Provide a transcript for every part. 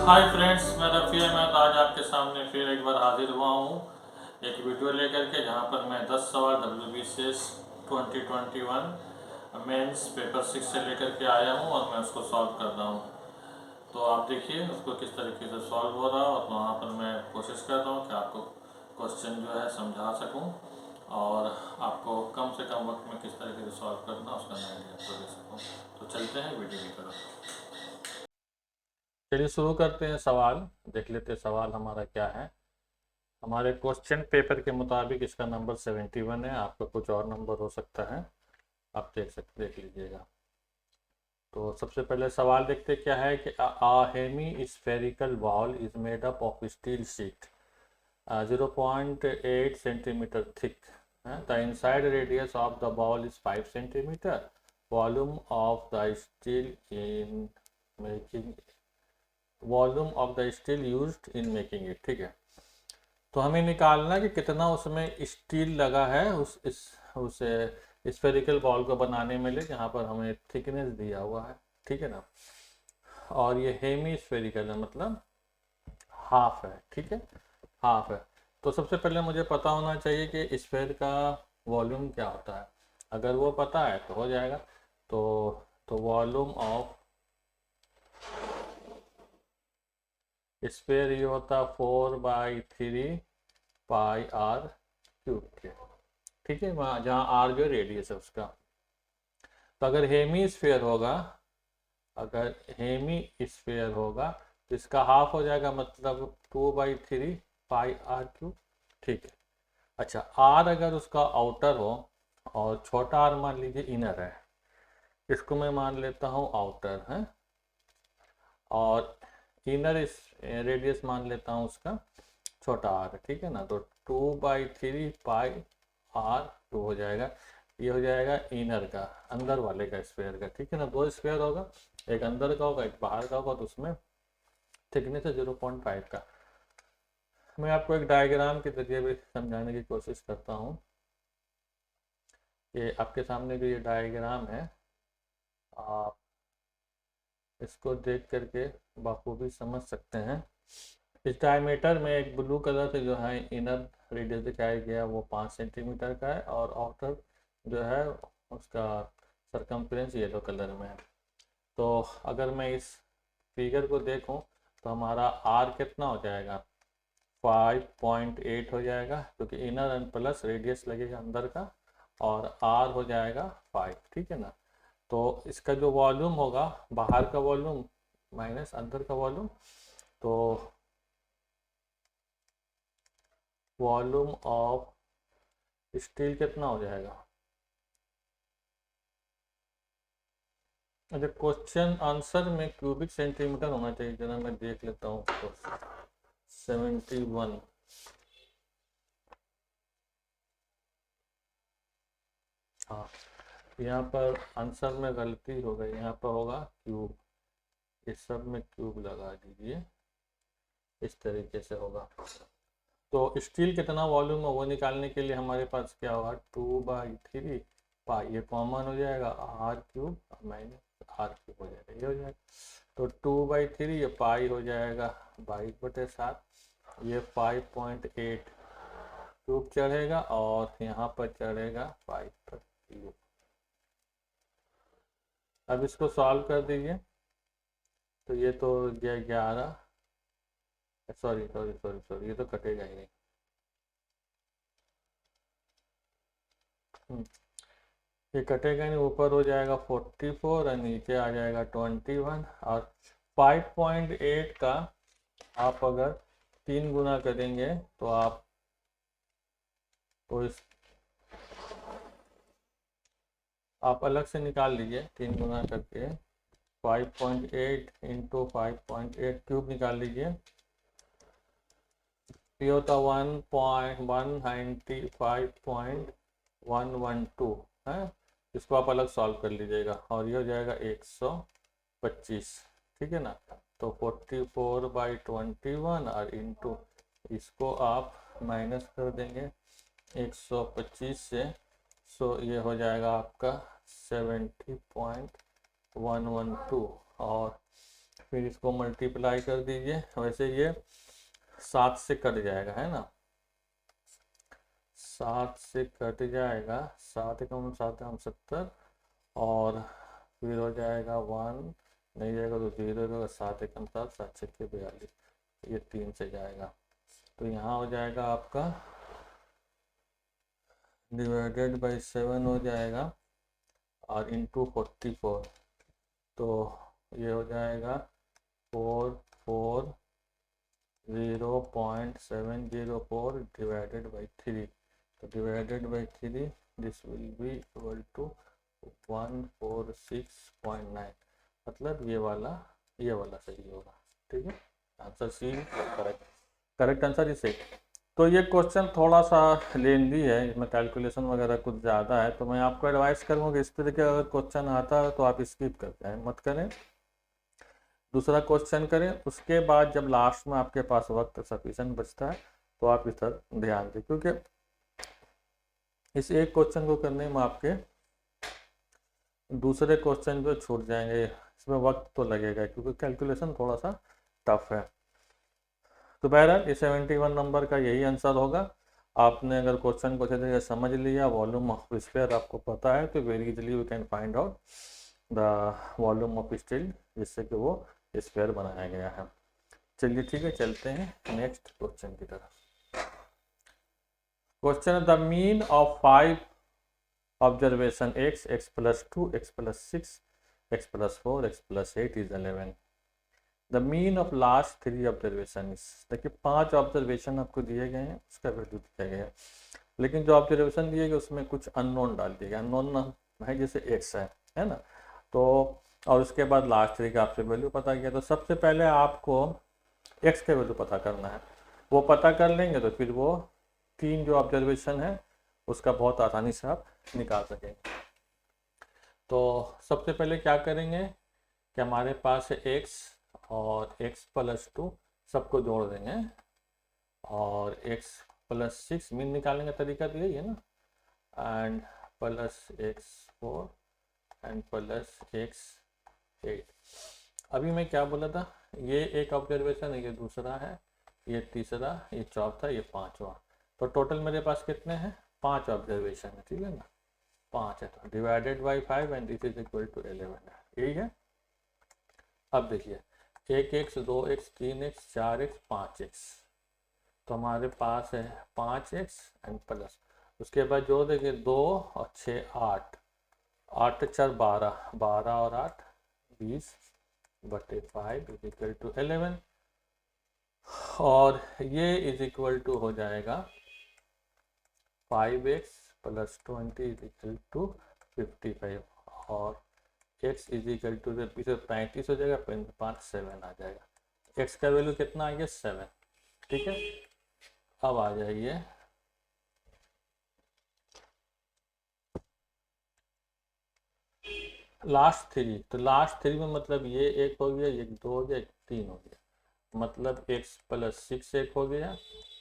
Hi friends, मैं रफ़ी अहमद आज आपके सामने फिर एक बार हाजिर हुआ हूँ एक वीडियो लेकर के, जहाँ पर मैं 10 सवाल WBCS 2021 मेंस पेपर 6 से लेकर के आया हूँ और मैं उसको सॉल्व कर रहा हूँ। तो आप देखिए उसको किस तरीके से सॉल्व हो रहा है, और वहाँ पर मैं कोशिश कर रहा हूँ कि आपको क्वेश्चन जो है समझा सकूँ और आपको कम से कम वक्त में किस तरीके से सॉल्व करना उसका मैं आइडिया आपको दे सकूँ। तो चलते हैं वीडियो की तरफ। चलिए शुरू करते हैं। सवाल देख लेते हैं, सवाल हमारा क्या है। हमारे क्वेश्चन पेपर के मुताबिक इसका नंबर 71 है, आपका कुछ और नंबर हो सकता है, आप देख लीजिएगा। तो सबसे पहले सवाल देखते क्या है कि hemispherical ball is made up of steel sheet 0.8 centimetre thick. The inside radius of the ball is 5 centimetre. Volume of the steel in making volume of the steel used in making it. ठीक है, तो हमें निकालना कि कितना उसमें steel लगा है उस स्फेरिकल बॉल को बनाने में, ले जहाँ पर हमें थिकनेस दिया हुआ है। ठीक है ना, और ये हेमी स्फेरिकल है, मतलब हाफ है। ठीक है, हाफ है। तो सबसे पहले मुझे पता होना चाहिए कि स्फेयर का वॉल्यूम क्या होता है। अगर वो पता है तो हो जाएगा। तो वॉल्यूम ऑफ स्फेयर ये होता है 4/3 पाई r क्यूब के। ठीक है, वहाँ जहाँ आर जो रेडियस है उसका। तो अगर हेमी स्फेयर होगा, अगर हेमी स्फेयर होगा तो इसका हाफ हो जाएगा, मतलब 2/3 पाई r क्यूब। ठीक है। अच्छा, आर अगर उसका आउटर हो और छोटा आर मान लीजिए इनर है, इसको मैं मान लेता हूँ आउटर है, और इनर इस रेडियस मान लेता हूँ उसका छोटा आर। ठीक है ना, तो 2/3 पाई r क्यूब हो जाएगा। ये हो जाएगा इनर का, अंदर वाले का स्फेयर का। ठीक है ना, दो स्फेयर होगा, एक अंदर का होगा एक बाहर का होगा, तो उसमें थिकनेस है 0.5 का। मैं आपको एक डायग्राम के जरिए भी समझाने की कोशिश करता हूँ। ये आपके सामने जो ये डायग्राम है, आप इसको देख करके बखूबी समझ सकते हैं। इस डायमीटर में एक ब्लू कलर से जो है इनर रेडियस दिखाया गया, वो 5 सेंटीमीटर का है, और आउटर जो है उसका सरकमफ्रेंस येलो कलर में है। तो अगर मैं इस फिगर को देखूं तो हमारा आर कितना हो जाएगा, 5.8 हो जाएगा, क्योंकि इनर एंड प्लस रेडियस लगेगा अंदर का, और आर हो जाएगा 5। ठीक है ना, तो इसका जो वॉल्यूम होगा, बाहर का वॉल्यूम माइनस अंदर का वॉल्यूम, तो वॉल्यूम ऑफ स्टील कितना हो जाएगा। अच्छा, क्वेश्चन आंसर में क्यूबिक सेंटीमीटर होना चाहिए, जरा मैं देख लेता हूँ। 71, हाँ, यहाँ पर आंसर में गलती हो गई, यहाँ पर होगा क्यूब। इस सब में क्यूब लगा दीजिए, इस तरीके से होगा। तो स्टील कितना वॉल्यूम है वो निकालने के लिए हमारे पास क्या होगा, 2/3 पाई, ये कॉमन हो जाएगा, r cube minus r cube हो जाएगा, ये हो जाएगा। तो 2/3, ये पाई हो जाएगा 22/7, ये 5.8 क्यूब चढ़ेगा, और यहाँ पर चढ़ेगा 5/3। अब इसको सॉल्व कर दीजिए, तो ये तो गया 11, सॉरी सॉरी सॉरी सॉरी, ये तो कटेगा ही नहीं। ये कटेगा नहीं, ऊपर हो जाएगा 44 और नीचे आ जाएगा 21, और 5.8 का आप अगर 3 गुना करेंगे तो आप, तो इस आप अलग से निकाल लीजिए 3 गुना करके। 5.8 इंटू 5.8 क्यूब निकाल लीजिए, ये होता 1.195.112 है। इसको आप अलग सॉल्व कर लीजिएगा, और ये हो जाएगा 125। ठीक है ना, तो 44/21 और इंटू, इसको आप माइनस कर देंगे 125 से, सो ये हो जाएगा आपका 70.112, और फिर इसको मल्टीप्लाई कर दीजिए। वैसे ये 7 से कट जाएगा, है ना, 7 से कट जाएगा, 7 कम 7 कम 70, और फिर हो जाएगा 1 नहीं जाएगा तो 0 होगा, 7 कम 7 7 6 42, ये 3 से जाएगा। तो यहाँ हो जाएगा आपका डिवाइडेड बाई 7 हो जाएगा और इंटू 44, तो ये हो जाएगा 0.704 डिवाइडेड बाई 3, तो divided by 3 this will be equal to 146.9, मतलब ये वाला सही होगा। ठीक है, answer C correct answer is 8। तो ये क्वेश्चन थोड़ा सा लेंदी है, इसमें कैलकुलेशन वगैरह कुछ ज़्यादा है, तो मैं आपको एडवाइस करूँगा इस तरीके का अगर क्वेश्चन आता है तो आप स्किप करते हैं, मत करें, दूसरा क्वेश्चन करें। उसके बाद जब लास्ट में आपके पास वक्त सफिशिएंट बचता है तो आप इस तरफ ध्यान दें, क्योंकि इस एक क्वेश्चन को करने में आपके दूसरे क्वेश्चन जो छूट जाएंगे, इसमें वक्त तो लगेगा क्योंकि कैलकुलेशन थोड़ा सा टफ है। तो बहरहाल ये 71 नंबर का यही आंसर होगा। आपने अगर क्वेश्चन को अच्छे तरीके से समझ लिया, वॉल्यूम ऑफ स्फीयर आपको पता है, तो very easily you can find out the volume of steel, जिससे कि वो स्फीयर बनाया गया है। चलिए ठीक है, चलते हैं नेक्स्ट क्वेश्चन की तरफ। Question the mean of 5 observation x, x plus 2, x plus 6, x plus 4, x plus 8 is 11. The mean of last 3 observation is, देखिए 5 ऑब्जर्वेशन आपको दिए गए हैं, उसका वैल्यू दिया गया है, लेकिन जो ऑब्जर्वेशन दिए गए उसमें कुछ अननोन डाल दिए गए, अननोन है जैसे x है ना, तो और उसके बाद लास्ट 3 का आपसे वैल्यू पता किया। तो सबसे पहले आपको x का वैल्यू पता करना है, वो पता कर लेंगे तो फिर वो 3 जो ऑब्जर्वेशन है उसका बहुत आसानी से आप निकाल सकेंगे। तो सबसे पहले क्या करेंगे कि हमारे पास है x और x plus 2 सबको जोड़ देंगे, और x plus 6 मीन निकालने का तरीका तो यही है ना, and plus x4 and plus x8। अभी मैं क्या बोला था, ये एक ऑब्जर्वेशन है, ये दूसरा है, ये तीसरा, ये चौथा, ये पांचवा, तो टोटल मेरे पास कितने हैं 5 ऑब्जर्वेशन है, ठीक है ना, 5 है, तो divided by 5 and this is equal to 11 है, यही है। अब देखिए 1x 2x 3x 4x 5x, तो हमारे पास है 5x एंड प्लस, उसके बाद जो देखिए 2 और 6 8, 8 4 12, 12 और 8 20 बटे 5 इज इक्वल टू 11, और ये इज इक्वल टू हो जाएगा 5x plus 20 is equal to 55, और x इज इक्वल टू 35 हो जाएगा, 5 7 आ जाएगा, x का वैल्यू कितना आ गया 7, ठीक है। अब आ जाइए लास्ट 3, तो लास्ट 3 में मतलब ये 1 हो गया, ये 2 हो गया, 3 हो गया, मतलब x प्लस 6 एक हो गया,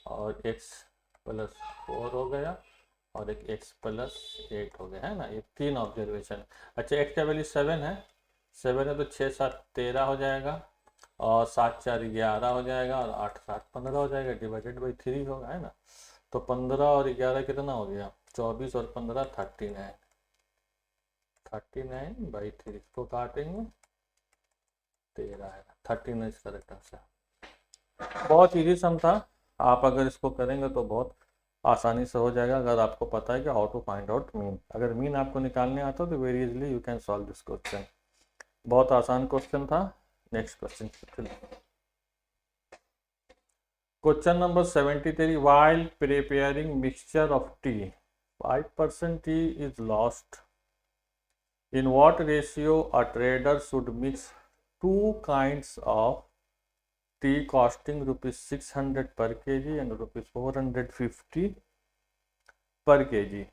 और x प्लस 4 हो गया, और एक x प्लस 8 हो गया, है ना, ये 3 ऑब्जर्वेशन। अच्छा x का वैल्यू 7 है, 7 है तो 6 7 13 हो जाएगा, और 7 4 11 हो जाएगा, और 8 7 15 हो जाएगा, डिवाइडेड बाई 3 होगा, है ना, तो 15 और 11 कितना हो गया 24, और 15 39, 39 बाई 3 इसको काटेंगे 13 है, 39 करेक्ट आंसर। बहुत इजी सम था, आप अगर इसको करेंगे तो बहुत आसानी से हो जाएगा, अगर आपको पता है कि how to find out mean. अगर मीन आपको निकालने आता हो तो very easily you can solve this question, बहुत आसान क्वेश्चन था। Next question, question number 73, while preparing mixture of tea 5% tea is lost, in what ratio a trader should mix 2 kinds of tea costing rupees 600 per kg and rupees 450 per kg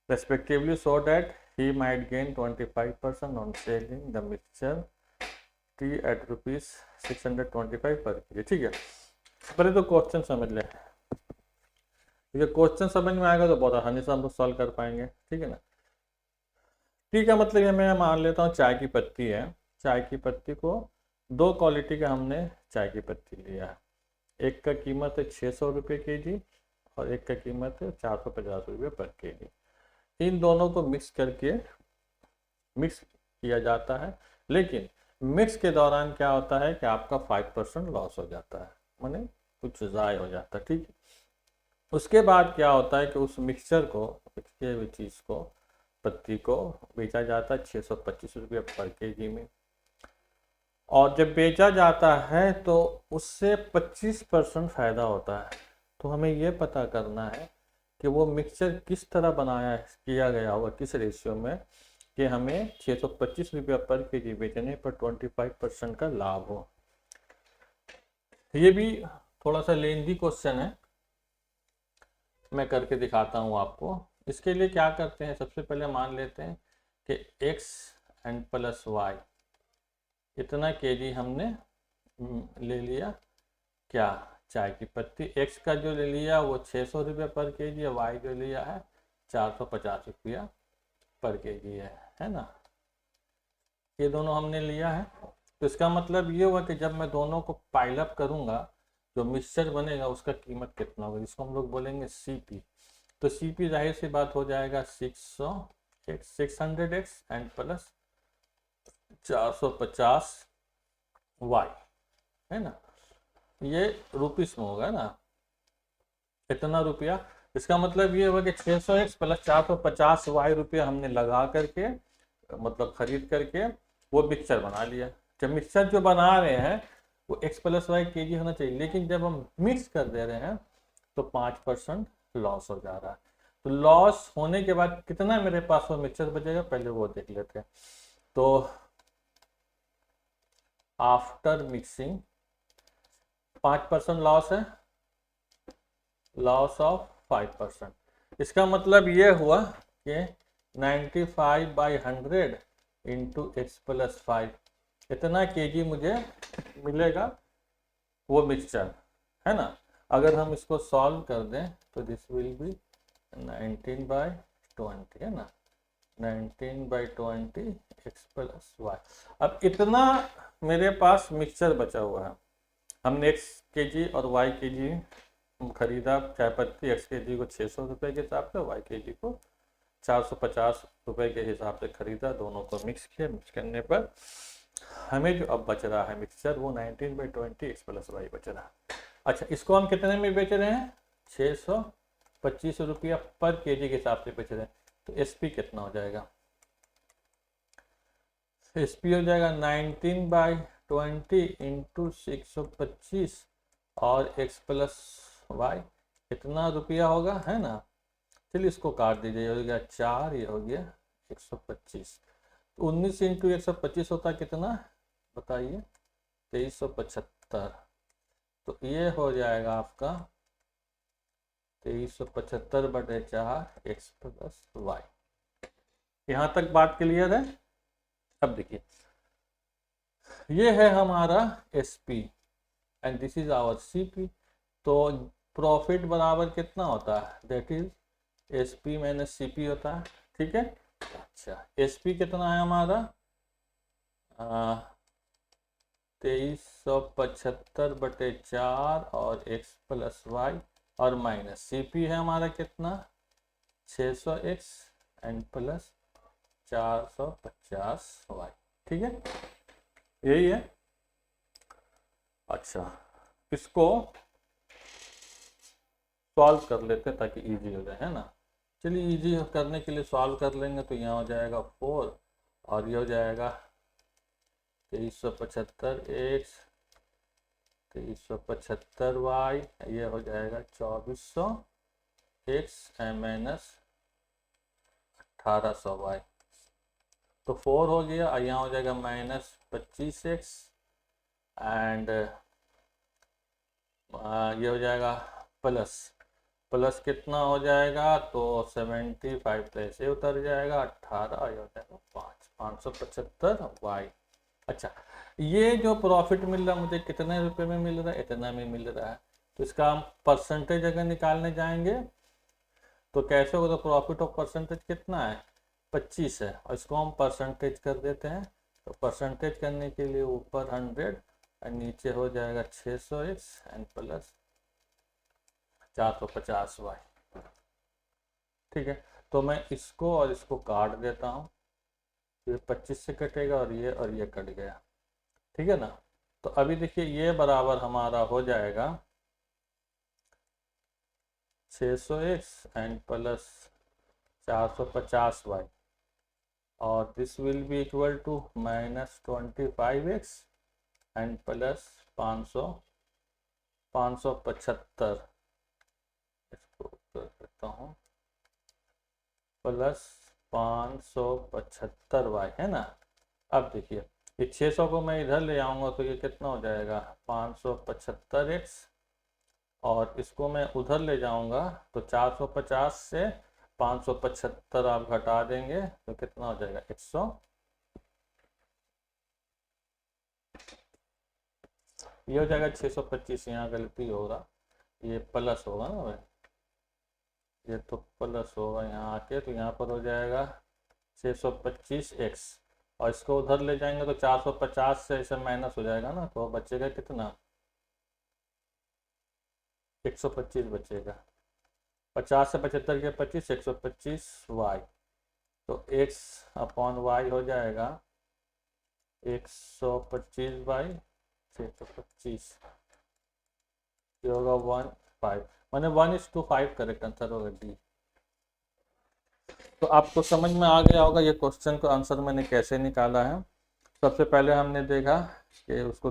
respectively, so that he might gain 25% on selling the mixture tea at rupees 625 per kg। ठीक है, पहले तो question समझ ले, ठीक है, question समझ में आएगा तो बहुत आसानी से हम लोग सॉल्व कर पाएंगे, ठीक है ना। टी का मतलब ये मैं मान लेता हूँ चाय की पत्ती है, चाय की पत्ती को दो क्वालिटी का हमने चाय की पत्ती लिया है। एक का कीमत है 600 रुपये kg और एक का कीमत है 450 रुपये पर kg। इन दोनों को मिक्स किया जाता है, लेकिन मिक्स के दौरान क्या होता है कि आपका 5% लॉस हो जाता है, माने कुछ ज़ाय हो जाता है। ठीक है, उसके बाद क्या होता है कि उस मिक्सचर को, किए हुई चीज़ को, पत्ती को बेचा जाता है 625 रुपये पर kg में। और जब बेचा जाता है तो उससे 25% फ़ायदा होता है। तो हमें ये पता करना है कि वो मिक्सचर किस तरह किया गया होगा, किस रेशियो में, कि हमें 625 रुपये पर kg बेचने पर 25% का लाभ हो। ये भी थोड़ा सा लेंदी क्वेश्चन है, मैं करके दिखाता हूँ आपको। इसके लिए क्या करते हैं, सबसे पहले मान लेते हैं कि x एंड प्लस वाई इतना kg हमने ले लिया, क्या, चाय की पत्ती। x का जो ले लिया वो 600 रुपये पर kg है, y जो लिया है 450 रुपया पर kg है ना। ये दोनों हमने लिया है। तो इसका मतलब ये हुआ कि जब मैं दोनों को पाइल अप करूँगा, जो मिक्सचर बनेगा उसका कीमत कितना होगा, जिसको हम लोग बोलेंगे CP। तो CP जाहिर सी बात हो जाएगा 600x एंड प्लस 450 y, है ना। ये रुपीस में होगा ना, इतना रुपया। इसका मतलब ये होगा कि 600x प्लस 450 y रुपया हमने लगा करके, मतलब खरीद करके वो मिक्सचर बना लिया। जब मिक्सचर जो बना रहे हैं वो x प्लस वाई kg होना चाहिए, लेकिन जब हम मिक्स कर दे रहे हैं तो 5% लॉस हो जा रहा है। तो लॉस होने के बाद कितना मेरे पास वो मिक्सचर बचेगा, पहले वो देख लेते हैं। तो आफ्टर मिक्सिंग 5% लॉस है, लॉस ऑफ 5%। इसका मतलब ये हुआ कि 95/100 इंटू x प्लस 5, इतना kg मुझे मिलेगा वो मिक्सचर, है ना। अगर हम इसको सॉल्व कर दें तो दिस विल बी 19/20, है ना, 19/20 x प्लस वाई। अब इतना मेरे पास मिक्सचर बचा हुआ है। हमने x kg और y kg खरीदा चाय पत्ती, x kg को 600 रुपये के हिसाब से, y kg को 450 रुपये के हिसाब से खरीदा। दोनों को मिक्स किया, मिक्स करने पर हमें जो अब बच रहा है मिक्सचर वो 19/20 x प्लस वाई बच रहा है। अच्छा, इसको हम कितने में बेच रहे हैं, 625 रुपया पर kg के हिसाब से बेच रहे हैं। तो SP कितना हो जाएगा, SP हो जाएगा 19/20 इंटू 625 और x प्लस वाई इतना रुपया होगा, है ना। चलिए इसको काट दीजिए, हो गया 4, ये हो गया 125। तो 19 इंटू 125 होता कितना, बताइए, 2375। तो ये हो जाएगा आपका 2375/4 x प्लस वाई। यहाँ तक बात क्लियर है। अब देखिए, ये है हमारा SP and this is our CP। तो प्रॉफिट बराबर कितना होता है, that is SP minus CP होता है, ठीक है। अच्छा, SP कितना है हमारा, 2375/4 और x प्लस वाई, और माइनस CP है हमारा कितना, 600x एंड प्लस 450 वाई, ठीक है, यही है। अच्छा, इसको सॉल्व कर लेते हैं ताकि इजी हो जाए, है ना। चलिए इजी करने के लिए सॉल्व कर लेंगे। तो यहाँ हो जाएगा 4 और ये हो जाएगा 2375x, 2375y, ये हो जाएगा 2400x माइनस 1800y। तो 4 हो गया, यहाँ हो जाएगा माइनस 25x एंड ये हो जाएगा प्लस कितना हो जाएगा, तो 75 तो ऐसे उतर जाएगा, 18 ये हो जाएगा 575y। अच्छा, ये जो प्रॉफिट मिल रहा है मुझे कितने रुपए में मिल रहा है, इतना में मिल रहा है। तो इसका हम परसेंटेज अगर निकालने जाएंगे तो कैसे होगा, तो प्रॉफिट ऑफ परसेंटेज कितना है, 25 है, और इसको हम परसेंटेज कर देते हैं तो परसेंटेज करने के लिए ऊपर 100 और नीचे हो जाएगा 600x एंड प्लस 450y। ठीक है, तो मैं इसको और इसको काट देता हूँ, ये 25 से कटेगा और ये कट गया। ठीक है ना। तो अभी देखिए ये बराबर हमारा हो जाएगा 600x एंड प्लस 450y और this will be equal to -25x and plus 575, इसको कर देता हूँ, प्लस 575y है ना। अब देखिए ये 600 को मैं इधर ले आऊँगा तो ये कितना हो जाएगा 575x और इसको मैं उधर ले जाऊँगा तो 450 से 575 आप घटा देंगे तो कितना हो जाएगा 100। ये हो जाएगा 625, यहाँ गलती हो रहा, ये प्लस होगा ना भाई, ये तो प्लस होगा यहाँ आके, तो यहाँ पर हो जाएगा 625x और इसको उधर ले जाएंगे तो 450 से ऐसे माइनस हो जाएगा ना, तो बचेगा कितना 125 बचेगा। 50 से 75 के 25, 125y, तो x अपॉन y हो जाएगा 125 / 625, ये होगा 1/5, मैंने 1:5 करेक्ट आंसर होगा डी। तो आपको समझ में आ गया होगा ये क्वेश्चन का आंसर मैंने कैसे निकाला है। सबसे पहले हमने देखा कि उसको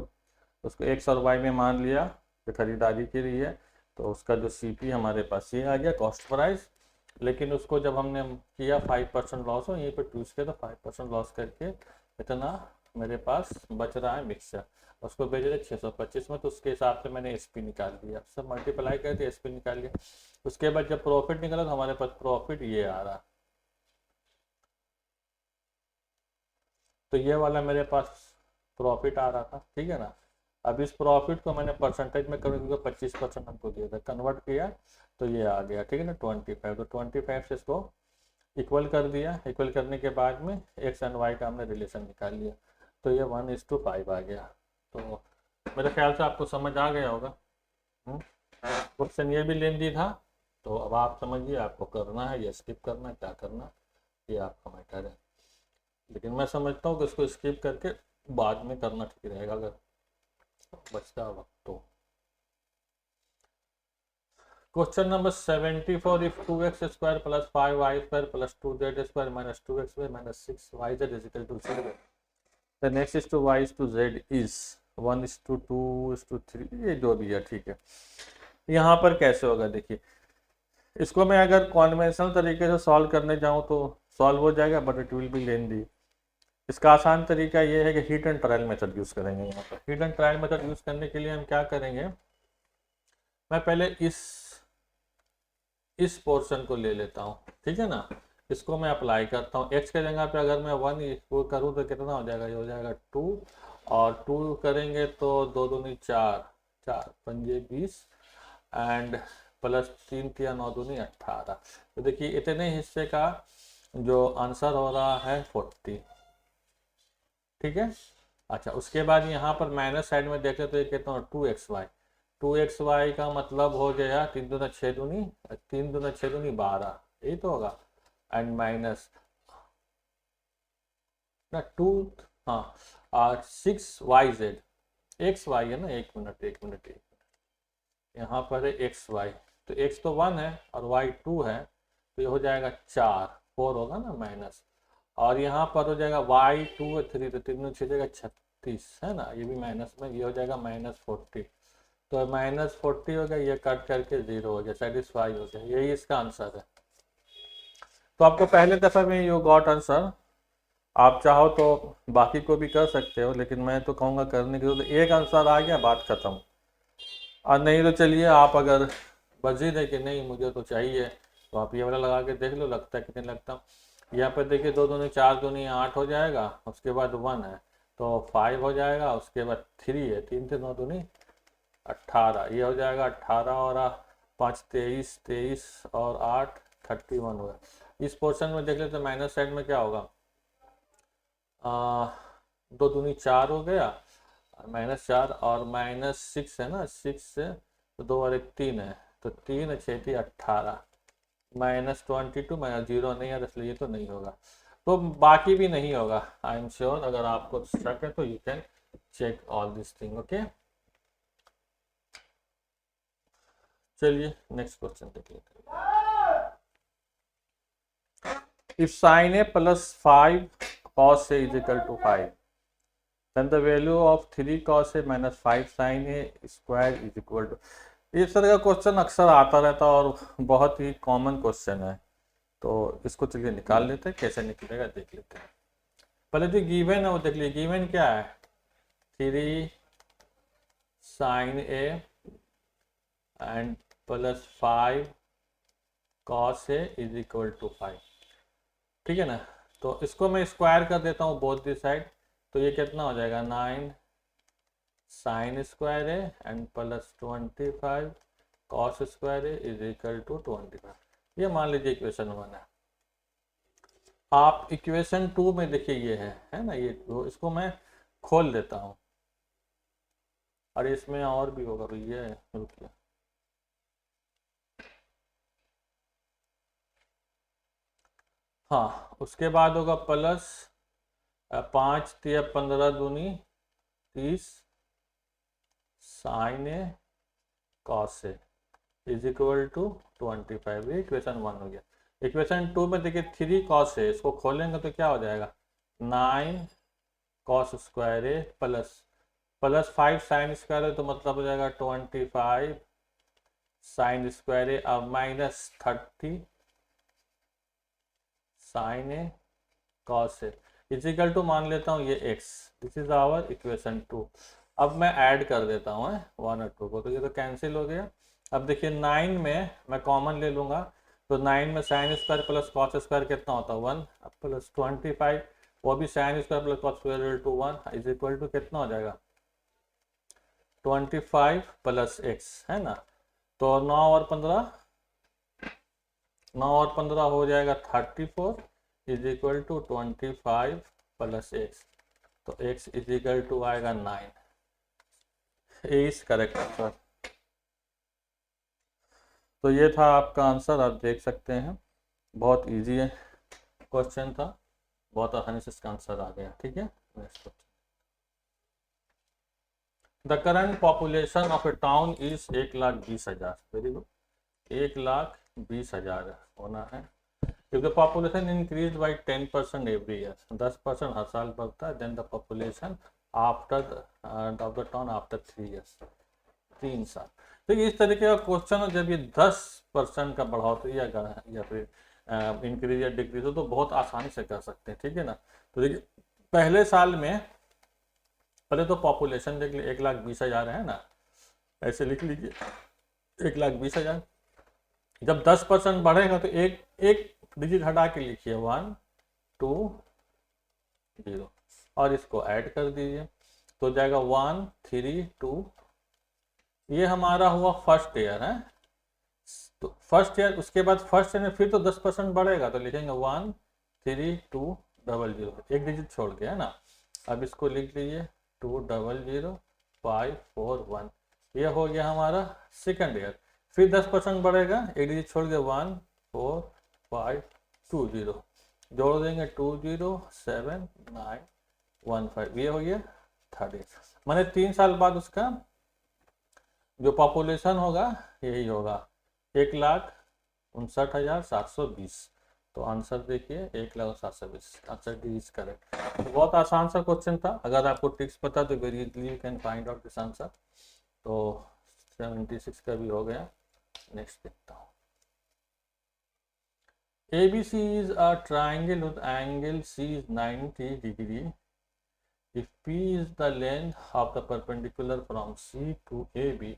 x और y में मान लिया कि खरीदारी के लिए, तो उसका जो CP हमारे पास ये आ गया कॉस्ट प्राइस। लेकिन उसको जब हमने किया 5% लॉस हो, यहीं पर चूज किया तो 5% लॉस करके इतना मेरे पास बच रहा है मिक्सचर, उसको भेज रहे 625 में, तो उसके हिसाब से मैंने SP निकाल दिया, सब मल्टीप्लाई करके SP निकाल लिया। उसके बाद जब प्रॉफिट निकला तो हमारे पास प्रॉफिट ये आ रहा, तो ये वाला मेरे पास प्रॉफिट आ रहा था। ठीक है ना। अब इस प्रॉफिट को मैंने परसेंटेज में करूँ क्योंकि 25% हमको दिया था, कन्वर्ट किया तो ये आ गया। ठीक है ना 25, तो 25 से इसको इक्वल कर दिया, इक्वल करने के बाद में x एंड y का हमने रिलेशन निकाल लिया, तो ये 1:5 आ गया। तो मेरे ख्याल से आपको समझ आ गया होगा। क्वेश्चन ये भी लेंदी था, तो अब आप समझिए आपको करना है या स्किप करना है, क्या करना ये आपका मैटर है। लेकिन मैं समझता हूँ कि इसको स्किप करके बाद में करना ठीक रहेगा अगर बचता वक्त तो। Question number 74, if 2x² + 5y² + 2z² - 2xy - 6yz = 0, the next is to y is to z is 1:2:3, ये जो भी है ठीक है। यहाँ पर कैसे होगा देखिए, इसको मैं अगर कॉन्वेंशनल तरीके से सॉल्व करने जाऊँ तो सॉल्व हो जाएगा, बट इट विल बी लेंदी। इसका आसान तरीका ये है कि heat and trial method use करेंगे। यहाँ पर heat and trial method use करने के लिए हम क्या करेंगे, मैं पहले इस पोर्शन को ले लेता हूँ। ठीक है ना, इसको मैं अप्लाई करता हूँ। x के जगह पे अगर मैं 1 वो करूँ तो कितना हो जाएगा, ये हो जाएगा 2 और 2 करेंगे तो 2 दूनी 4, 4 पंजे 20 एंड प्लस 3 × 9 दूनी 18। तो देखिए इतने हिस्से का जो आंसर हो रहा है 40। ठीक है। अच्छा, उसके बाद यहाँ पर माइनस साइड में देखें तो ये कितना 2xy, 2xy का मतलब हो गया 3 दूना 6 दूनी 12, यही तो होगा, एंड माइनस ना 2, हाँ 6yz, xy है ना, एक मिनट यहाँ पर है xy, तो x तो 1 है और y 2 है, तो ये हो जाएगा 4 होगा ना माइनस, और यहाँ पर हो जाएगा y 2 है 3, तो 3 6 जाएगा 36 है ना, ये भी माइनस में, ये हो जाएगा -40, तो -40 हो गया, ये कट करके 0 हो गया, सेटिस्फाई हो गया, यही इसका आंसर है। तो आपको पहले दफ़ा में यू गॉट आंसर, आप चाहो तो बाकी को भी कर सकते हो, लेकिन मैं तो कहूँगा करने के लिए, तो एक आंसर आ गया बात ख़त्म। और नहीं तो चलिए आप अगर मजीद है कि नहीं मुझे तो चाहिए, तो आप ये वाला लगा के देख लो लगता है कितने लगता। यहाँ पर देखिए 2 दूनी 4 दूनी 8 हो जाएगा, उसके बाद 1 है तो 5 हो जाएगा, उसके बाद 3 है, 3 से 9 दूनी 18, ये हो जाएगा 18 और 5 23, 23 और 8 31 होगा। इस पोर्शन में देख लेते तो माइनस साइड में क्या होगा, 2 दूनी 4 हो गया, -4 और -6 है ना, 6 से तो 2 और 1 3 है, तो 3 6 18, -22 -0 नहीं है, इसलिए ये तो नहीं होगा। तो बाकी भी नहीं होगा, आई एम श्योर। अगर आपको शक है तो you can check all this thing. Okay, चलिए नेक्स्ट क्वेश्चन देख लेते हैं। If sin a plus 5 cos a is equal to 5, then the value of 3 cos a minus 5 sin a square is equal to। इस तरह का question अक्सर आता रहता है और बहुत ही कॉमन क्वेश्चन है, तो इसको चलिए निकाल लेते हैं, कैसे निकलेगा देख लेते हैं। पहले जो गिवन है वो देख लीजिए, गिवन क्या है, 3 sin a and plus 5 cos a is equal to 5, ठीक है ना। तो इसको मैं स्क्वायर कर देता हूँ बोथ दी साइड, तो ये कितना हो जाएगा, 9 sin square a and plus 25 cos square a is equal to 25। ये मान लीजिए इक्वेशन 1 है। आप इक्वेशन 2 में देखिए ये है ना, ये तो इसको मैं खोल देता हूँ, और इसमें और भी होगा भैया, रुकिए। हाँ, उसके बाद होगा प्लस 5 3 15 दूनी 30 sine a cos a is equal to 25। ये इक्वेशन 1 हो गया। इक्वेशन 2 में देखिए 3 कॉस ए, इसको खोलेंगे तो क्या हो जाएगा, 9 cos square a plus 5 sine square a, तो मतलब हो जाएगा 25 साइन स्क्वायर ए, अब minus 30 sine a cos a is equal to, मान लेता हूँ ये x। This is our equation 2। अब मैं ऐड कर देता हूँ 1 और 2 को, तो ये तो कैंसिल हो गया। अब देखिए 9 में मैं कॉमन ले लूँगा, तो 9 में sine square plus cos square कितना होता है, 1, प्लस 25 वो भी sine square plus cos square to 1 is equal to कितना हो जाएगा, 25 प्लस x, है ना। तो 9 और 15 हो जाएगा 34 is equal to 25 plus x, तो x इज इक्वल टू आएगा 9। Is correct answer. तो ये था आपका आंसर, आप देख सकते हैं, बहुत इजी है क्वेश्चन था, बहुत आसानी से इसका आंसर आ गया। ठीक है, next question. The current population of A town is 1,20,000। Very good, 1,20,000 होना है। If the population increased by 10% every year, 10% हर साल बढ़ता है, then the population after of the town after 3 years, 3 साल। तो इस तरीके का क्वेश्चन है, जब ये 10% का बढ़ोतरी या फिर इंक्रीज या डिक्रीज हो, तो बहुत आसानी से कर सकते हैं। ठीक है ना। तो देखिए पहले साल में, पहले तो पॉपुलेशन देख लीजिए 1,20,000 है ना, ऐसे लिख लीजिए 1,20,000। जब 10% बढ़ेगा तो एक डिजिट हटा के लिखिए 1 2 0 और इसको ऐड कर दीजिए, तो जाएगा 1 3 2। ये हमारा हुआ फर्स्ट ईयर है, तो फर्स्ट ईयर, उसके बाद फर्स्ट ईयर में फिर तो 10% बढ़ेगा, तो लिखेंगे 1 3 2 0 0, एक डिजिट छोड़ के, है ना। अब इसको लिख लीजिए 2 0 0 5 4 1। ये हो गया हमारा सेकेंड ईयर। फिर 10% बढ़ेगा, एक डिजिट छोड़ के 1 4 5 2 0, जोड़ देंगे 2 0 7 9 1 5। ये हो गया थर्ड ईयर। मैंने 3 साल बाद उसका जो पॉपुलेशन होगा यही होगा 1,59,720। तो आंसर देखिए 1,07,20, आंसर डी इज करेक्ट। तो बहुत आसान सा क्वेश्चन था, अगर आपको ट्रिक्स पता तो very easily you can find out this answer. तो 76 का भी हो गया। नेक्स्ट देखता हूँ। ABC is a triangle with angle C is 90 degree. If P is the length of the perpendicular from C to AB,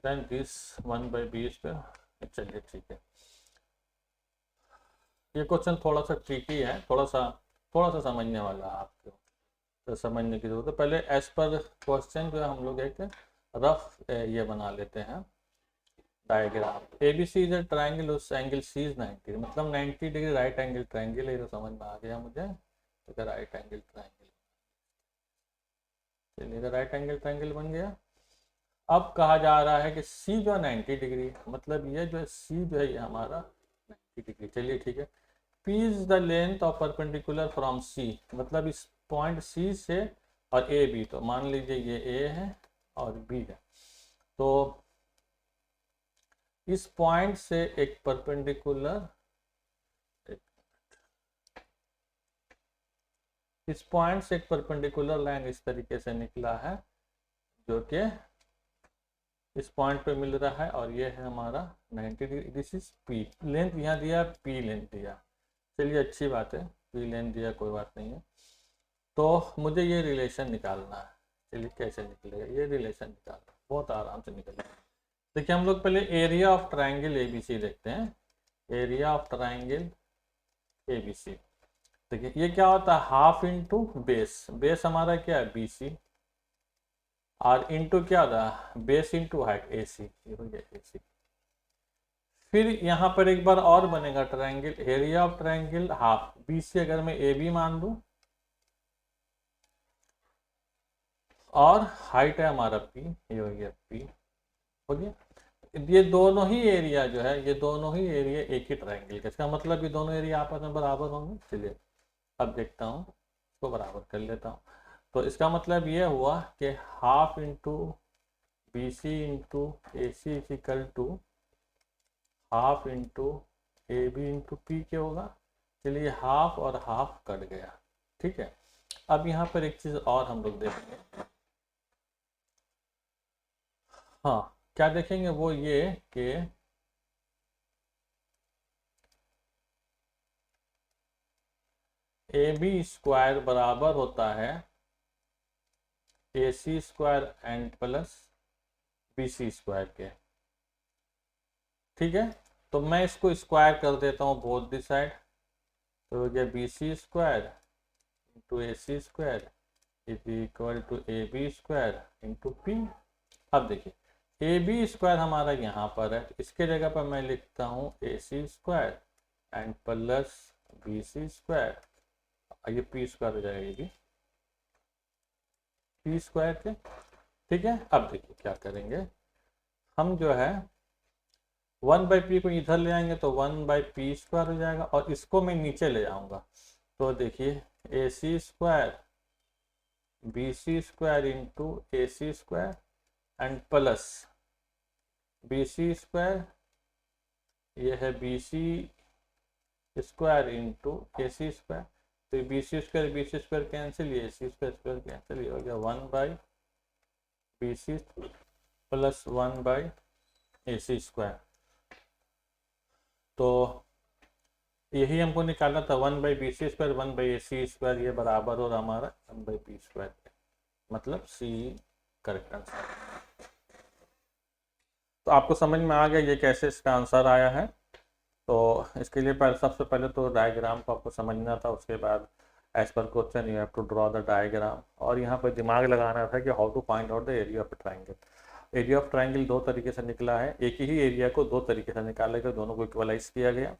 then this 1 by B square। चलिए ठीक है, ये क्वेश्चन थोड़ा सा ट्रिकी है, थोड़ा सा समझने वाला है आपको, तो समझने की जरूरत है। पहले एज पर क्वेश्चन जो है हम लोग एक रफ ये बना लेते हैं diagram. ABC is a triangle, उस एंगल C इज 90, मतलब 90 डिग्री राइट एंगल ट्राइंगल है, तो समझ में आ गया मुझे। तो राइट एंगल ट्राइंगल चलिए राइट एंगल ट्रायंगल बन गया। अब कहा जा रहा है कि सी जो 90 डिग्री, मतलब ये जो है सी जो है ये हमारा 90 डिग्री। चलिए ठीक है, P is the length of perpendicular from C, मतलब इस पॉइंट C से और ए बी, तो मान लीजिए ये A है और B है, तो इस पॉइंट से एक परपेंडिकुलर, इस पॉइंट से एक परपेंडिकुलर लाइन इस तरीके से निकला है जो कि इस पॉइंट पे मिल रहा है, और ये है हमारा 90 degree. This is P length, यहाँ दिया P लेंथ दिया। चलिए अच्छी बात है, P लेंथ दिया, कोई बात नहीं है। तो मुझे ये रिलेशन निकालना है। चलिए कैसे निकलेगा ये रिलेशन, निकालना बहुत आराम से निकलेगा। देखिए हम लोग पहले एरिया ऑफ ट्राइंगल ABC देखते हैं। एरिया ऑफ ट्राइंगल ABC, देखिए ये क्या होता है, हाफ इंटू बेस। बेस हमारा क्या है BC, और इंटू क्या होता है बेस इंटू हाइट AC, ये हो गया AC। फिर यहाँ पर एक बार और बनेगा triangle, area of triangle half BC, अगर मैं AB मान लूँ, और हाइट है हमारा P, ये हो गया P, हो गया। ये दोनों ही एरिया जो है, ये दोनों ही एरिया एक ही ट्राइंगल का, इसका मतलब ये दोनों एरिया आपस में बराबर होंगे। चलिए अब देखता हूँ, इसको बराबर कर लेता हूँ। तो इसका मतलब ये हुआ कि half into BC into AC is equal to half into AB into P के होगा। चलिए हाफ और हाफ कट गया, ठीक है। अब यहाँ पर एक चीज़ और हम लोग देखेंगे, हाँ क्या देखेंगे, वो ये कि AB स्क्वायर बराबर होता है AC square and plus BC square के, ठीक है। तो मैं इसको स्क्वायर कर देता हूँ बोथ दी साइड, तो हो गया BC square into AC square is equal to AB square into P। अब देखिए AB स्क्वायर हमारा यहाँ पर है, तो इसके जगह पर मैं लिखता हूँ AC square and plus BC square, ये P स्क्वायर हो जाएगा, ये भी P स्क्वायर के, ठीक है। अब देखिए क्या करेंगे, हम जो है 1/P को इधर ले आएंगे तो 1/P स्क्वायर हो जाएगा, और इसको मैं नीचे ले जाऊंगा, तो देखिए AC square BC square into AC square and plus BC square, ये है BC square into AC square, तो BC स्क्वायर कैंसिल, ये AC स्क्वायर कैंसिल, ये हो गया 1/BC प्लस 1/AC स्क्वायर। तो यही हमको निकालना था, 1/BC स्क्वायर 1/AC स्क्वायर, ये बराबर हो रहा हमारा 1/P स्क्वायर, मतलब C करेक्ट आंसर। तो आपको समझ में आ गया ये कैसे इसका आंसर आया है। तो इसके लिए सबसे पहले तो डायग्राम को आपको समझना था, उसके बाद as per question you have to draw the diagram, और यहाँ पर दिमाग लगाना था कि how to find out the area of triangle. Area of triangle दो तरीके से निकला है, एक ही एरिया को दो तरीके से निकाला गया, दोनों को इक्वलाइज किया गया,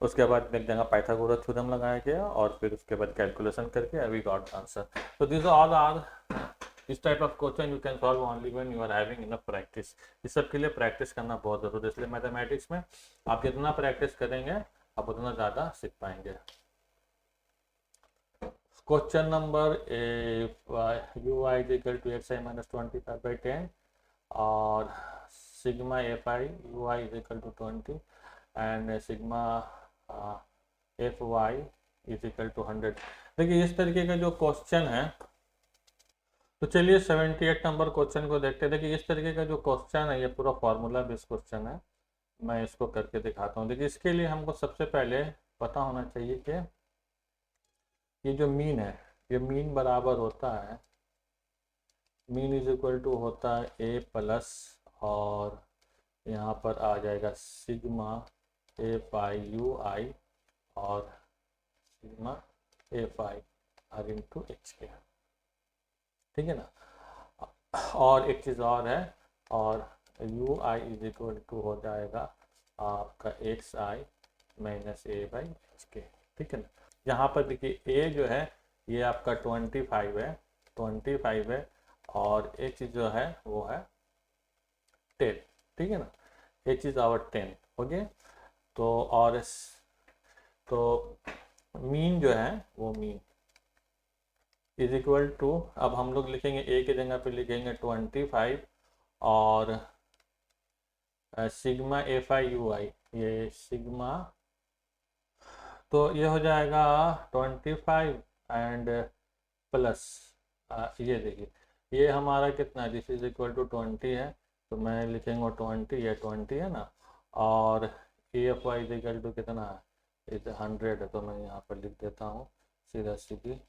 उसके बाद एक जगह पाइथागोरस थ्योरम लगाया गया, और फिर उसके बाद कैलकुलेशन करके वी गॉट आंसर। तो दिस ऑल आर इस type of question you can solve only when you are having enough practice. इस सब के लिए प्रैक्टिस करना बहुत ज़रूरी है, इसलिए मैथमेटिक्स में आप जितना प्रैक्टिस करेंगे आप उतना ज़्यादा सीख पाएंगे। Question number UI is equal to XI minus 25/10 और sigma FI UI is equal to 20 and sigma FY is equal to 100। देखिए इस तरीके का जो क्वेश्चन है, तो चलिए 78 नंबर क्वेश्चन को देखते हैं। देखिए इस तरीके का जो क्वेश्चन है ये पूरा फार्मूला बेस्ड क्वेश्चन है, मैं इसको करके दिखाता हूँ। देखिए इसके लिए हमको सबसे पहले पता होना चाहिए कि ये जो मीन है, ये मीन बराबर होता है, मीन इज इक्वल टू होता है A प्लस, और यहाँ पर आ जाएगा सिग्मा FI UI और sigma FI R into HK, ठीक है ना। और एक चीज़ और है, और UI इज इक्वल टू हो जाएगा आपका XI माइनस A/HK, ठीक है ना। यहाँ पर देखिए A जो है ये आपका 25 है, 25 है, और एच जो है वो है 10, ठीक है ना, एच इज आवर 10, ओके। तो और तो मीन जो है वो मीन इज इक्वल टू, अब हम लोग लिखेंगे ए की जगह पे लिखेंगे 25 और सिग्मा एफ आई यू आई, ये सिग्मा, तो ये हो जाएगा 25 एंड प्लस ये देखिए ये हमारा कितना, दिस इज इक्वल टू 20 है, तो मैं लिखेंगे 20, ये 20 है ना, और A F Y is equal to कितना है, इज 100 है, तो मैं यहाँ पर लिख देता हूँ सीधा सीधी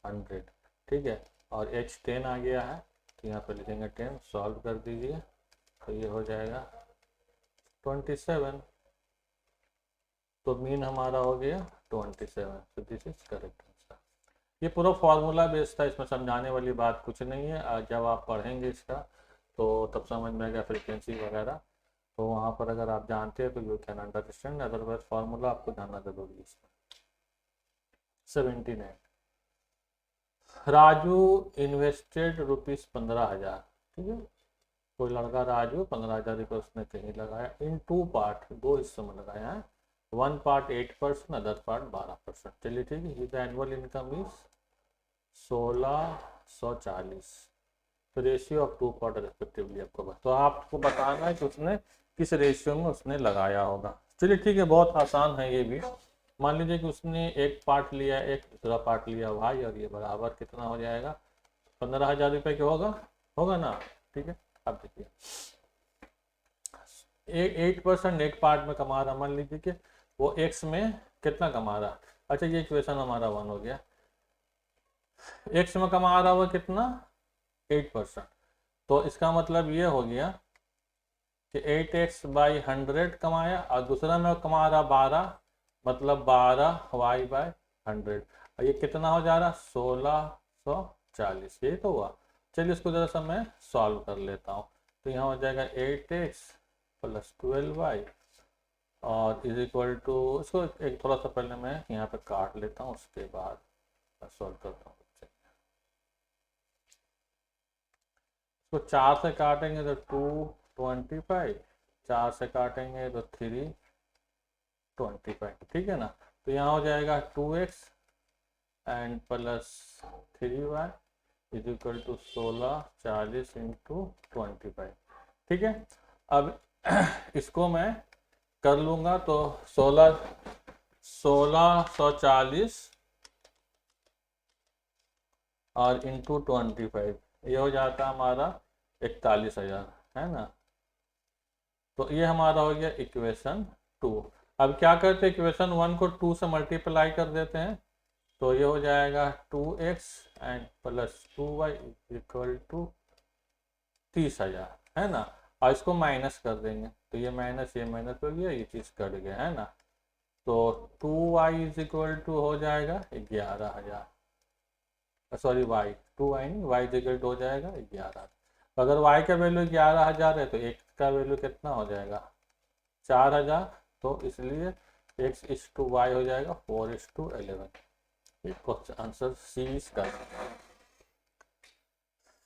100, ठीक है। और एच 10 आ गया है, तो यहाँ पर लिखेंगे 10, सॉल्व कर दीजिए, तो ये हो जाएगा 27, तो मीन हमारा हो गया 27, तो दिस इज करेक्ट आंसर। ये पूरा फार्मूला बेस्ड था, इसमें समझाने वाली बात कुछ नहीं है, जब आप पढ़ेंगे इसका तो तब समझ में आएगा फ्रीक्वेंसी वगैरह, तो वहाँ पर अगर आप जानते हैं तो you can understand, otherwise formula आपको जानना जरूरी है इसमें। 79, राजू इन्वेस्टेड ₹15,000, ठीक है, कोई लड़का राजू 15,000 रुपये उसने कहीं लगाया, इन 2 पार्ट, 2 हिस्सों में लगाया है, 1 पार्ट 8%, अदर पार्ट 12%, चलिए ठीक है। हिज एनुअल इनकम इज 1640, तो रेशियो ऑफ 2 पार्ट रेस्पेक्टिवली आपको, तो आपको बताना है कि उसने किस रेशियो में उसने लगाया होगा। चलिए ठीक है, बहुत आसान है ये भी। मान लीजिए कि उसने एक पार्ट लिया, एक दूसरा पार्ट लिया भाई, और ये बराबर कितना हो जाएगा, 15,000 रुपये के होगा ना, ठीक है। अब देखिए 8% एक पार्ट में कमा रहा, मान लीजिए कि वो एक्स में कितना कमा रहा, अच्छा ये इक्वेशन हमारा 1 हो गया, एक्स में कमा रहा हुआ कितना 8%, तो इसका मतलब ये हो गया कि 8x/100 कमाया, और दूसरा में कमा रहा 12, मतलब 12y/100, और ये कितना हो जा रहा 1640, ये तो हुआ। चलिए इसको जरा सा मैं सॉल्व कर लेता हूँ, तो यहाँ हो जाएगा 8x + 12y और इज इक्वल टू, इसको एक थोड़ा सा पहले मैं यहाँ पे काट लेता हूँ, उसके बाद मैं सॉल्व करता हूँ। इसको 4 से काटेंगे तो 225, 4 से काटेंगे तो 325, ठीक है ना, तो यहाँ हो जाएगा 2x and plus 3y is equal to 1640 × 25, ठीक है। अब इसको मैं कर लूँगा, तो 1640 और इंटू 25, ये हो जाता है हमारा 41,000, है ना, तो ये हमारा हो गया इक्वेशन 2। अब क्या करते हैं, इक्वेशन 1 को 2 से मल्टीप्लाई कर देते हैं, तो ये हो जाएगा 2x and plus 2y equal to 30,000, है ना, और इसको माइनस कर देंगे, तो ये माइनस हो गया, ये चीज़ कट गया, है ना, तो 2y इज इक्वल टू हो जाएगा 11,000, सॉरी y, 2y नहीं, y इज इक्वल टू हो जाएगा 11। अगर y का वैल्यू 11,000 है तो x का वैल्यू कितना हो जाएगा 4,000, तो इसलिए x/y हो जाएगा 4/11, ये क्वेश्चन आंसर सी इसका।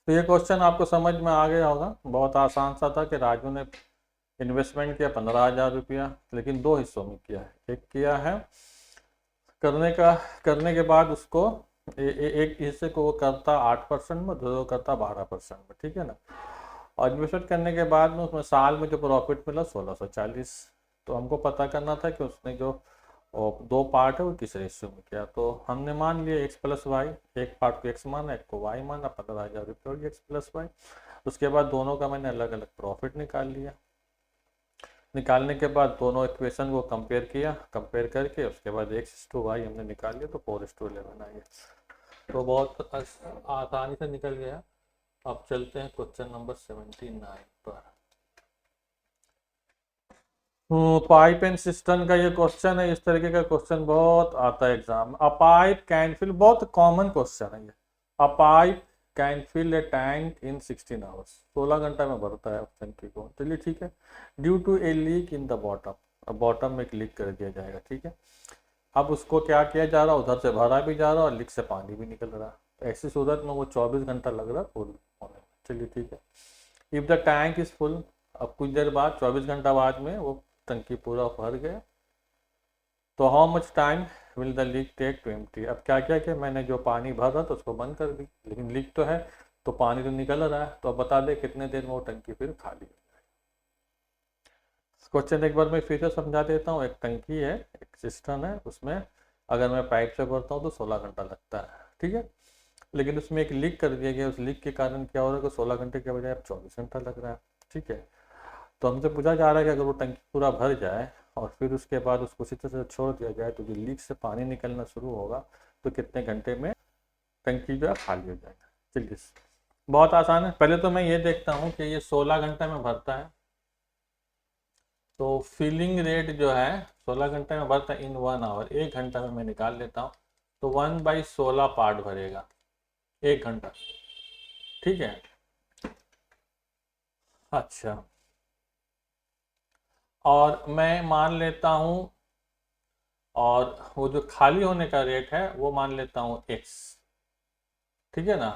तो ये क्वेश्चन आपको समझ में आ गया होगा, बहुत आसान सा था कि राजू ने इन्वेस्टमेंट किया 15,000 रुपया, लेकिन 2 हिस्सों में किया है, एक किया है करने के बाद उसको एक हिस्से को वो करता 8% में, दूसरे को करता 12% में, ठीक है ना, और इन्वेस्टमेंट करने के बाद में उसमें साल में जो प्रॉफिट मिला 1640, तो हमको पता करना था कि उसने जो 2 पार्ट है वो किस रेशियो में किया, तो हमने मान लिया x + y, एक पार्ट को x माना, एक को y माना, 15,000 रुपये हो गया x + y। उसके बाद दोनों का मैंने अलग अलग प्रॉफिट निकाल लिया, निकालने के बाद दोनों इक्वेशन को कंपेयर किया, कंपेयर करके उसके बाद x/y हमने निकाल लिया, तो 4/11 आ गया, तो बहुत आसानी से निकल गया। अब चलते हैं क्वेश्चन नंबर 79 पर। पाइप एंड सिस्टम का ये क्वेश्चन है, इस तरीके का क्वेश्चन बहुत आता है एग्जाम में। अ पाइप कैन फिल, बहुत कॉमन क्वेश्चन है ये, a pipe can fill a tank in 16 hours, 16 घंटा में भरता है टंकी को, चलिए ठीक है। Due to a leak in the bottom, bottom में एक लीक कर दिया जाएगा, ठीक है। अब उसको क्या किया जा रहा है, उधर से भरा भी जा रहा है और लीक से पानी भी निकल रहा है, ऐसी सूरत में वो 24 घंटा लग रहा है फुल होने में। चलिए ठीक है। If the tank is full, अब कुछ देर बाद 24 घंटा बाद में वो टंकी पूरा भर गया, तो how much time will the leak take to empty. अब क्या क्या कि मैंने जो पानी भर रहा था उसको बंद कर दी, लेकिन लीक तो है, तो पानी तो निकल रहा है, तो अब बता दे कितने देर में वो टंकी फिर खाली हो जाएगी। क्वेश्चन एक बार मैं फिर से समझा देता हूँ। एक टंकी है, एक सिस्टम है, उसमें अगर मैं पाइप से भरता हूँ तो 16 घंटा लगता है, ठीक है। लेकिन उसमें एक लीक कर दिया गया, उस लीक के कारण क्या हो रहा है कि 16 घंटे के बजाय अब 24 घंटा लग रहा है, ठीक है। तो हमसे पूछा जा रहा है कि अगर वो टंकी पूरा भर जाए और फिर उसके बाद उसको उसी तरह से छोड़ दिया जाए तो जो लीक से पानी निकलना शुरू होगा तो कितने घंटे में टंकी जो है खाली हो जाएगा। चलिए, बहुत आसान है। पहले तो मैं ये देखता हूँ कि ये 16 घंटे में भरता है, तो फिलिंग रेट जो है 16 घंटे में भरता है इन 1 आवर, 1 घंटा में मैं निकाल लेता हूँ, तो 1/16 पार्ट भरेगा 1 घंटा, ठीक है। अच्छा, और मैं मान लेता हूँ, और वो जो खाली होने का रेट है वो मान लेता हूँ x, ठीक है ना।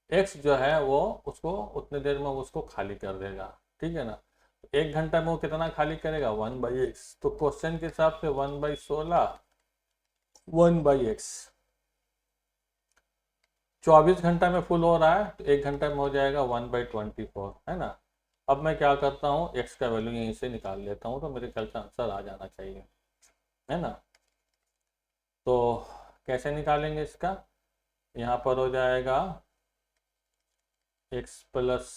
x जो है वो उसको उतने देर में उसको खाली कर देगा, ठीक है ना। 1 घंटा में वो कितना खाली करेगा, 1/x। तो क्वेश्चन के हिसाब से 1/16 1/x, 24 घंटा में फुल हो रहा है, तो 1 घंटा में हो जाएगा 1/24, है ना। अब मैं क्या करता हूँ, x का वैल्यू यहीं से निकाल लेता हूँ, तो मेरे ख्याल से आंसर आ जाना चाहिए, है ना। तो कैसे निकालेंगे इसका, यहाँ पर हो जाएगा x प्लस,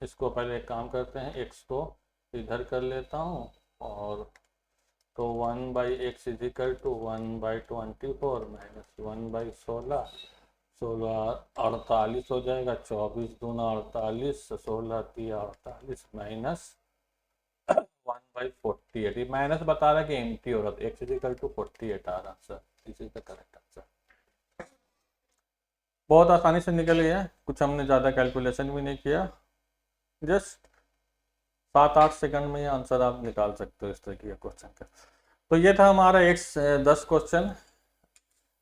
इसको पहले एक काम करते हैं, x को इधर कर लेता हूँ, और तो 1/x is equal to 1/24 minus 1/16, 16 48 हो जाएगा, 24 दूना 48, 16 तिया 48 माइनस 1/48। ये माइनस बता रहा है कि एम्प्टी हो रहा था, x इज इक्वल टू 48 आ रहा answer, this is the correct answer. बहुत आसानी से निकल गया, कुछ हमने ज़्यादा कैलकुलेशन भी नहीं किया, जस्ट 7-8 सेकंड में ये आंसर आप निकाल सकते हो इस तरह के क्वेश्चन का। तो ये था हमारा 10 क्वेश्चन,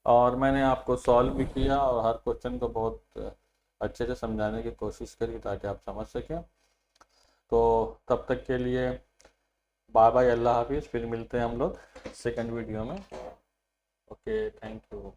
और मैंने आपको सॉल्व भी किया और हर क्वेश्चन को बहुत अच्छे से समझाने की कोशिश करी ताकि आप समझ सकें। तो तब तक के लिए बाय बाय, अल्लाह हाफिज़, फिर मिलते हैं हम लोग सेकंड वीडियो में। Okay, thank you.